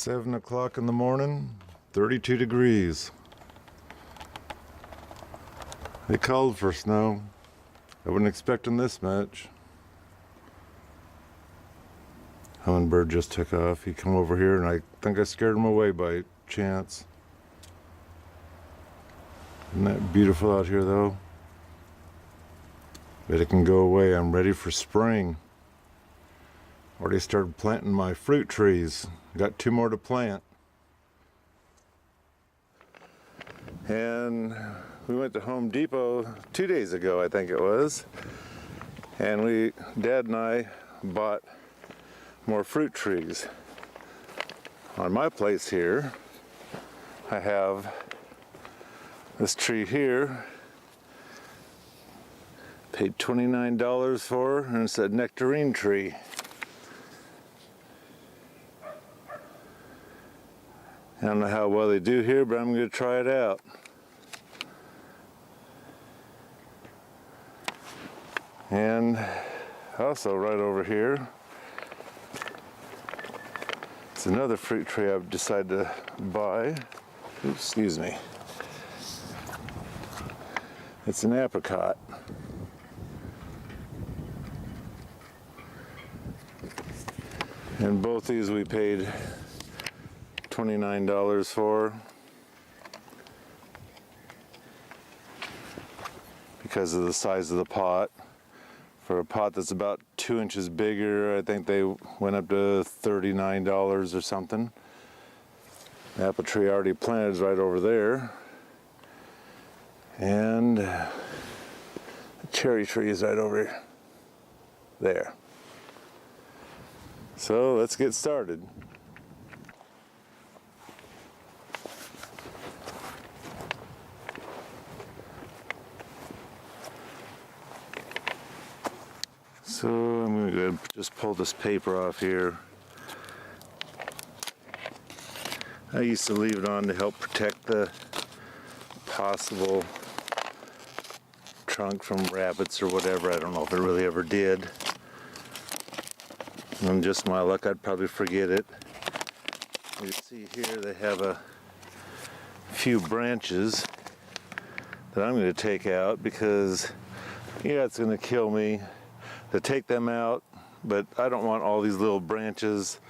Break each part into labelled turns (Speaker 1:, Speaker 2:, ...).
Speaker 1: 7 o'clock in the morning, 32 degrees. They called for snow. I wasn't expecting this much. Hummingbird just took off. He come over here and I think I scared him away by chance. Isn't that beautiful out here though? But it can go away. I'm ready for spring. Already started planting my fruit trees. Got 2 more to plant. And we went to Home Depot 2 days ago, I think it was. And Dad and I bought more fruit trees. On my place here, I have this tree here. Paid $29 for, and it's a nectarine tree. I don't know how well they do here, but I'm going to try it out. And also right over here, it's another fruit tree I've decided to buy. Oops, excuse me. It's an apricot. And both these we paid $29 for because of the size of the pot. For a pot that's about 2 inches bigger, I think they went up to $39 or something. The apple tree already planted is right over there. And the cherry tree is right over there. So let's get started. So I'm going to go ahead and just pull this paper off here. I used to leave it on to help protect the possible trunk from rabbits or whatever. I don't know if it really ever did. And just my luck, I'd probably forget it. You see here they have a few branches that I'm going to take out because, yeah, it's going to kill me to take them out, but I don't want all these little branches.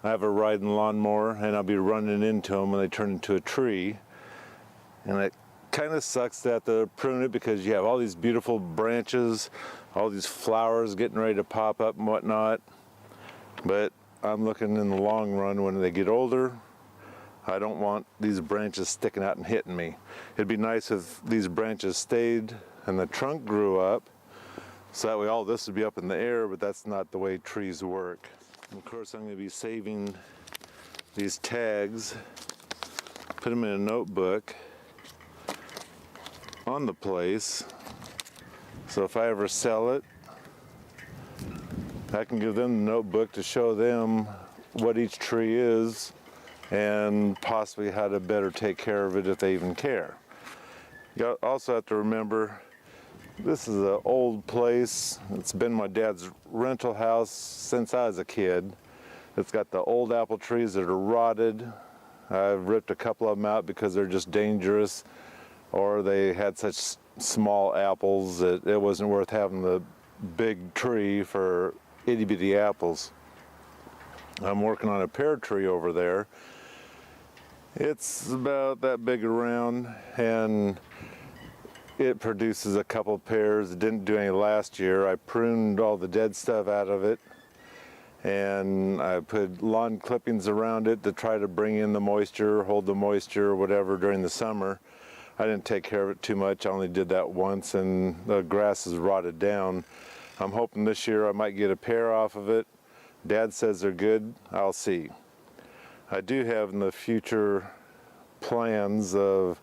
Speaker 1: I have a riding lawnmower and I'll be running into them when they turn into a tree. And it kind of sucks to have to prune it because you have all these beautiful branches, all these flowers getting ready to pop up and whatnot. But I'm looking in the long run when they get older, I don't want these branches sticking out and hitting me. It'd be nice if these branches stayed and the trunk grew up, so that way all this would be up in the air, but that's not the way trees work. And of course I'm going to be saving these tags, put them in a notebook on the place, so if I ever sell it, I can give them the notebook to show them what each tree is and possibly how to better take care of it if they even care. You also have to remember, this is an old place. It's been my dad's rental house since I was a kid. It's got the old apple trees that are rotted. I've ripped a couple of them out because they're just dangerous, or they had such small apples that it wasn't worth having the big tree for itty-bitty apples. I'm working on a pear tree over there. It's about that big around and it produces a couple pears. It didn't do any last year. I pruned all the dead stuff out of it and I put lawn clippings around it to try to bring in the moisture, hold the moisture or whatever during the summer. I didn't take care of it too much. I only did that once and the grass is rotted down. I'm hoping this year I might get a pear off of it. Dad says they're good. I'll see. I do have in the future plans of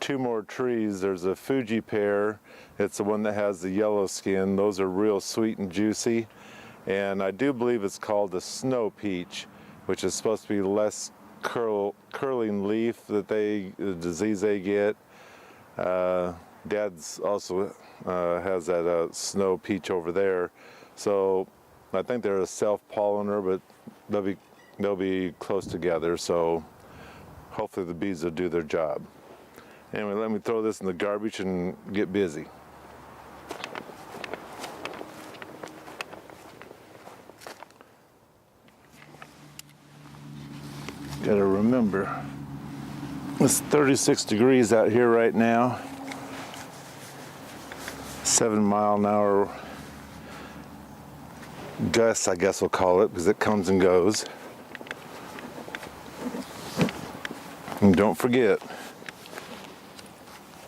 Speaker 1: 2 more trees. There's a Fuji pear. It's the one that has the yellow skin. Those are real sweet and juicy. And I do believe it's called the snow peach, which is supposed to be less curling leaf the disease they get. Dad's also has that snow peach over there. So I think they're a self-pollinator, but they'll be they'll be close together, so hopefully the bees will do their job. Anyway, let me throw this in the garbage and get busy. Gotta remember, it's 36 degrees out here right now. 7-mile-an-hour gusts, I guess we'll call it, because it comes and goes. And don't forget,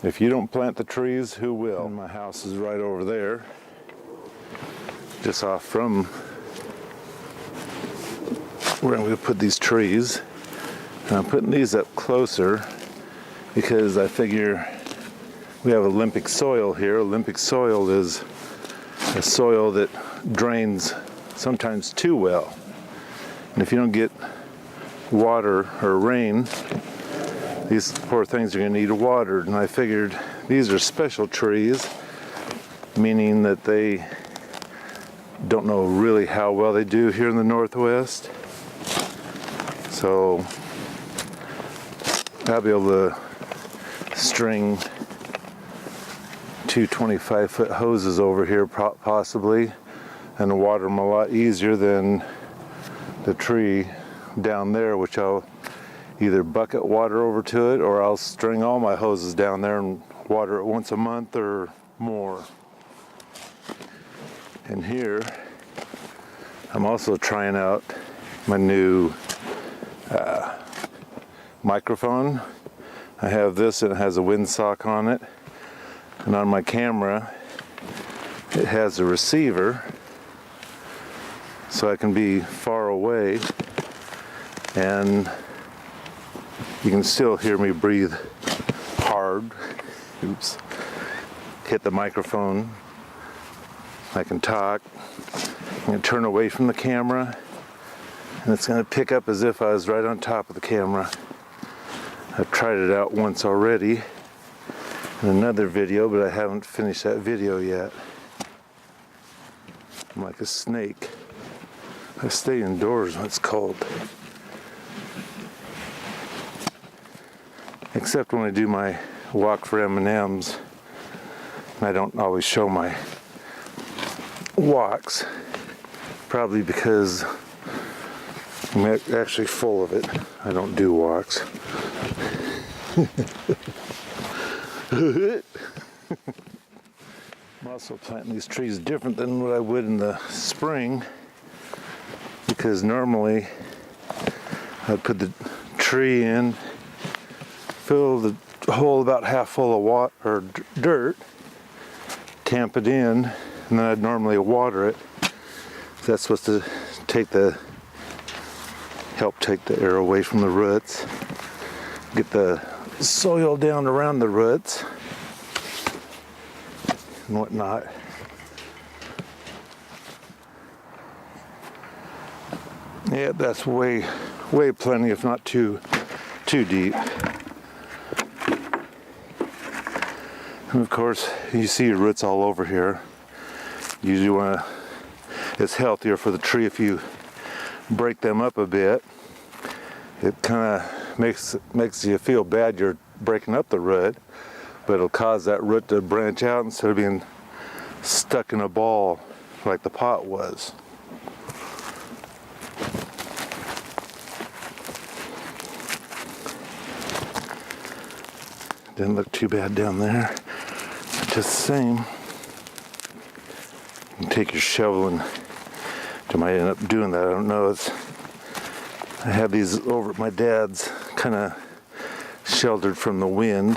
Speaker 1: if you don't plant the trees, who will? And my house is right over there, just off from where I'm going to put these trees. And I'm putting these up closer because I figure we have Olympic soil here. Olympic soil is a soil that drains sometimes too well. And if you don't get water or rain, these poor things are going to need watered. And I figured these are special trees, meaning that they don't know really how well they do here in the Northwest. So I'll be able to string 2 25-foot hoses over here possibly and water them a lot easier than the tree down there, which I'll either bucket water over to it or I'll string all my hoses down there and water it once a month or more. And here I'm also trying out my new microphone. I have this and it has a windsock on it, and on my camera it has a receiver so I can be far away and you can still hear me breathe hard. Oops. Hit the microphone. I can talk. I'm going to turn away from the camera and it's going to pick up as if I was right on top of the camera. I've tried it out once already in another video, but I haven't finished that video yet. I'm like a snake. I stay indoors when it's cold. Except when I do my walk for M&Ms. I don't always show my walks, probably because I'm actually full of it. I don't do walks. I'm also planting these trees different than what I would in the spring, because normally I'd put the tree in, fill the hole about half full of water or dirt, tamp it in, and then I'd normally water it. That's supposed to help take the air away from the roots, get the soil down around the roots and whatnot. Yeah, that's way plenty, if not too deep. And of course, you see your roots all over here. Usually it's healthier for the tree if you break them up a bit. It kind of makes you feel bad you're breaking up the root, but it'll cause that root to branch out instead of being stuck in a ball like the pot was. Didn't look too bad down there. Just the same. You can take your shovel and I might end up doing that. I don't know. I have these over at my dad's, kind of sheltered from the wind,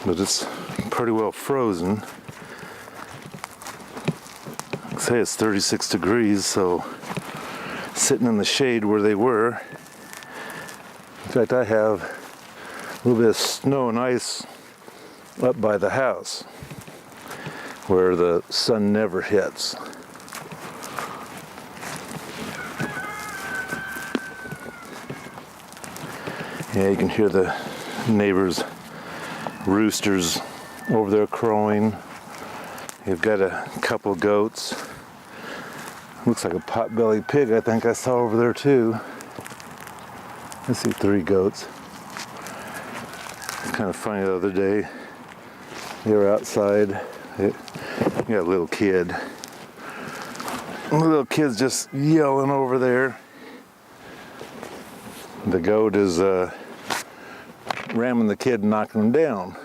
Speaker 1: but it's pretty well frozen. I'd say it's 36 degrees, so sitting in the shade where they were. In fact, I have a little bit of snow and ice up by the house where the sun never hits. Yeah, you can hear the neighbors' roosters over there crowing. You've got a couple goats. Looks like a pot-bellied pig I think I saw over there too. I see 3 goats. It's kind of funny the other day. They were outside. You got a little kid. The little kid's just yelling over there. The goat is ramming the kid and knocking him down.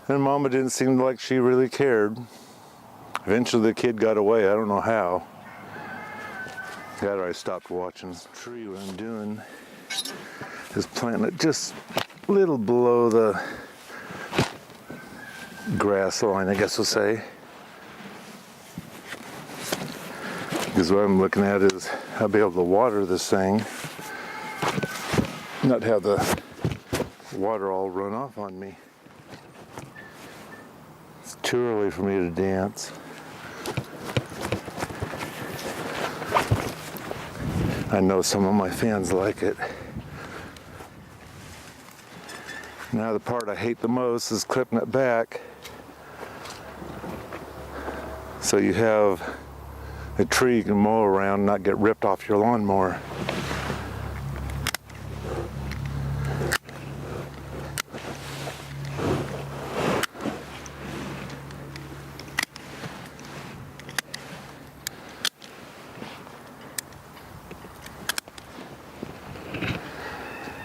Speaker 1: And Mama didn't seem like she really cared. Eventually the kid got away. I don't know how. I stopped watching this tree. What I'm doing is planting it just a little below the grass line, I guess we'll say. Because what I'm looking at is I'll be able to water this thing, not have the water all run off on me. It's too early for me to dance. I know some of my fans like it. Now the part I hate the most is clipping it back. So you have a tree you can mow around, not get ripped off your lawnmower.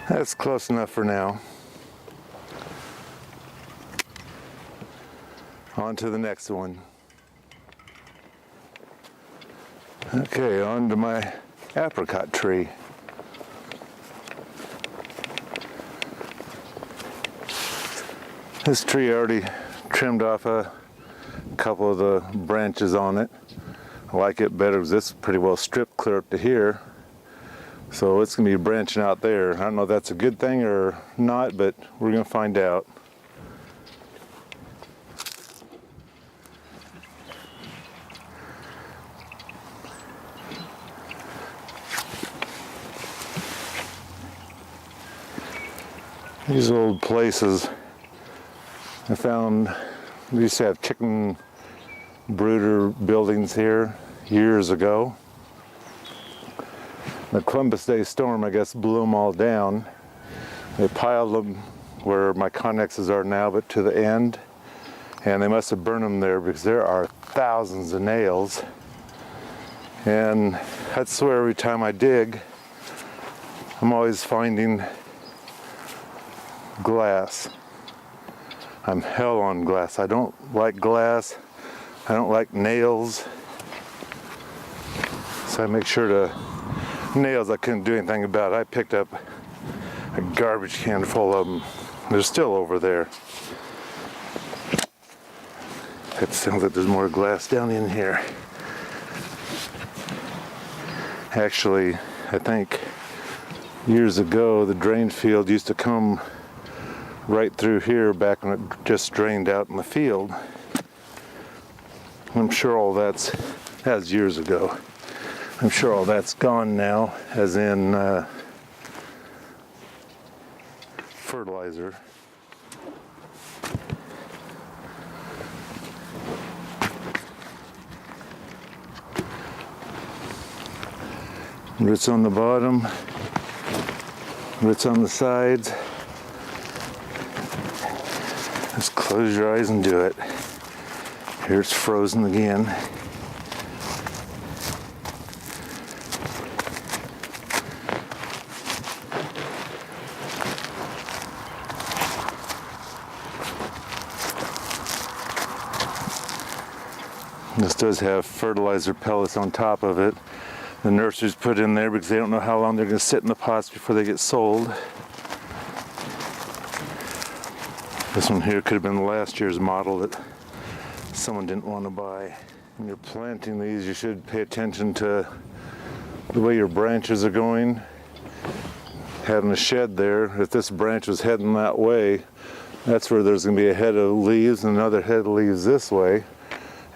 Speaker 1: That's close enough for now. On to the next one. Okay, on to my apricot tree. This tree I already trimmed off a couple of the branches on it. I like it better because it's pretty well stripped clear up to here. So it's going to be branching out there. I don't know if that's a good thing or not, but we're going to find out. These old places, I found, we used to have chicken brooder buildings here years ago. The Columbus Day storm, I guess, blew them all down. They piled them where my connexes are now, but to the end. And they must have burned them there because there are thousands of nails. And I swear every time I dig, I'm always finding glass. I'm hell on glass. I don't like glass. I don't like nails. So I make sure to, nails I couldn't do anything about. I picked up a garbage can full of them. They're still over there. It sounds like there's more glass down in here. Actually, I think years ago the drain field used to come right through here back when it just drained out in the field. I'm sure all that's years ago. I'm sure all that's gone now, as in fertilizer. Roots on the bottom, roots on the sides. Just close your eyes and do it. Here it's frozen again. This does have fertilizer pellets on top of it. The nurseries put in there because they don't know how long they're going to sit in the pots before they get sold. This one here could have been last year's model that someone didn't want to buy. When you're planting these, you should pay attention to the way your branches are going. Having a shed there, if this branch was heading that way, that's where there's going to be a head of leaves and another head of leaves this way.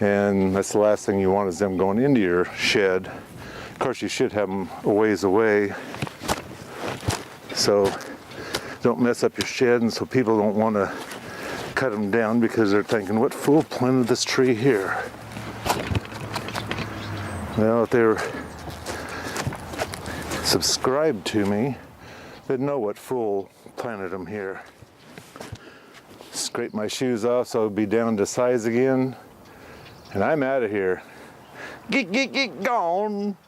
Speaker 1: And that's the last thing you want is them going into your shed. Of course, you should have them a ways away, so don't mess up your shed, and so people don't want to cut them down because they're thinking, what fool planted this tree here? Well, if they were subscribed to me, they'd know what fool planted them here. Scrape my shoes off so I'll be down to size again. And I'm out of here. Get gone.